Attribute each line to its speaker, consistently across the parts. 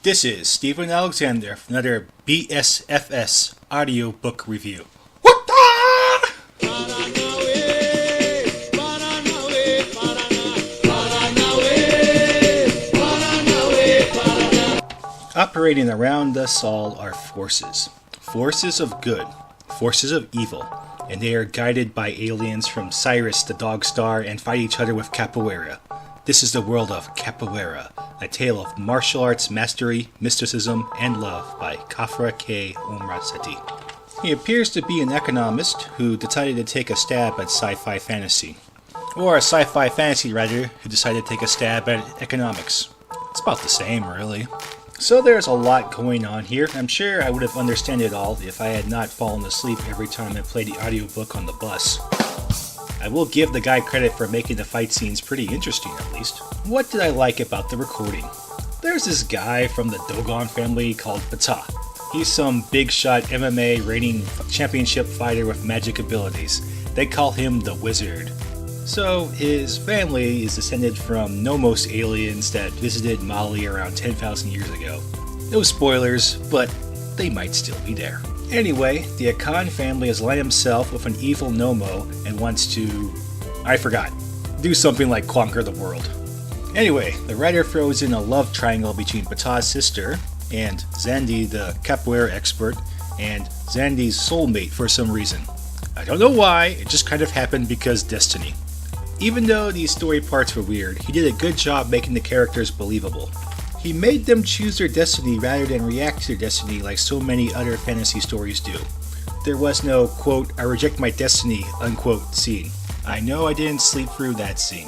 Speaker 1: This is Stephen Alexander for another BSFS audiobook review. Operating around us all are forces. Forces of good, forces of evil, and they are guided by aliens from Cyrus the Dog Star and fight each other with capoeira. This is the world of Capoeira, a tale of martial arts mastery, mysticism, and love by Khafra K. Om-Ra-Seti. He appears to be an economist who decided to take a stab at sci-fi fantasy. Or a sci-fi fantasy writer who decided to take a stab at economics. It's about the same, really. So there's a lot going on here. I'm sure I would have understood it all if I had not fallen asleep every time I played the audiobook on the bus. I will give the guy credit for making the fight scenes pretty interesting, at least. What did I like about the recording? There's this guy from the Dogon family called Bata. He's some big shot MMA reigning championship fighter with magic abilities. They call him the Wizard. So his family is descended from Nomos aliens that visited Mali around 10,000 years ago. No spoilers, but they might still be there. Anyway, the Akan family has aligned himself with an evil Nomo and wants to, do something like conquer the world. Anyway, the writer throws in a love triangle between Bata's sister and Zandi, the capoeira expert, and Zandi's soulmate for some reason. I don't know why, it just kind of happened because destiny. Even though these story parts were weird, he did a good job making the characters believable. He made them choose their destiny rather than react to their destiny like so many other fantasy stories do. There was no, quote, I reject my destiny, unquote, scene. I know I didn't sleep through that scene.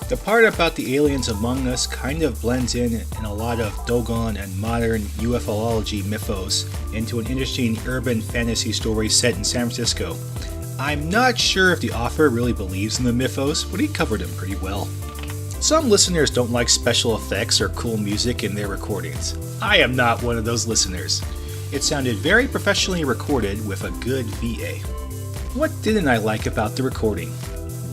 Speaker 1: The part about the aliens among us kind of blends in a lot of Dogon and modern ufology mythos into an interesting urban fantasy story set in San Francisco. I'm not sure if the author really believes in the mythos, but he covered them pretty well. Some listeners don't like special effects or cool music in their recordings. I am not one of those listeners. It sounded very professionally recorded with a good VA. What didn't I like about the recording?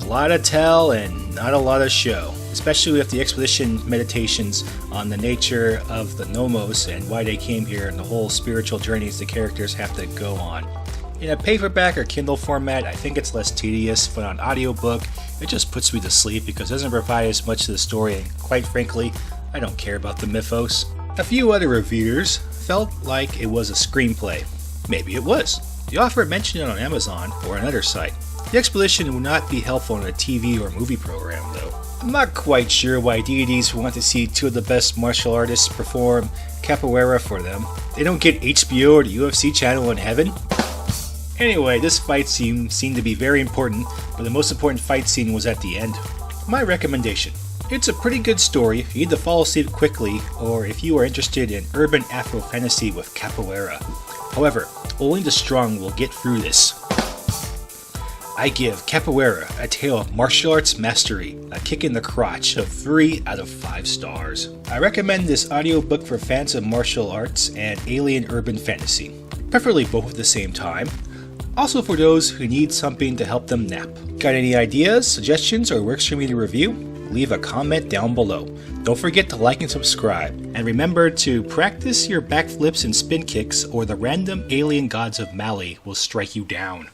Speaker 1: A lot of tell and not a lot of show, especially with the expedition meditations on the nature of the Nomos and why they came here and the whole spiritual journeys the characters have to go on. In a paperback or Kindle format, I think it's less tedious, but on audiobook, it just puts me to sleep because it doesn't provide as much to the story, and quite frankly, I don't care about the mythos. A few other reviewers felt like it was a screenplay. Maybe it was. The author mentioned it on Amazon or another site. The explanation would not be helpful in a TV or movie program, though. I'm not quite sure why deities who want to see two of the best martial artists perform capoeira for them, they don't get HBO or the UFC channel in heaven. Anyway, this fight scene seemed to be very important, but the most important fight scene was at the end. My recommendation. It's a pretty good story if you need to fall asleep quickly, or if you are interested in urban Afro fantasy with capoeira. However, only the strong will get through this. I give Capoeira, a tale of martial arts mastery, a kick in the crotch of 3 out of 5 stars. I recommend this audiobook for fans of martial arts and alien urban fantasy, preferably both at the same time. Also for those who need something to help them nap. Got any ideas, suggestions, or works for me to review? Leave a comment down below. Don't forget to like and subscribe. And remember to practice your backflips and spin kicks or the random alien gods of Mali will strike you down.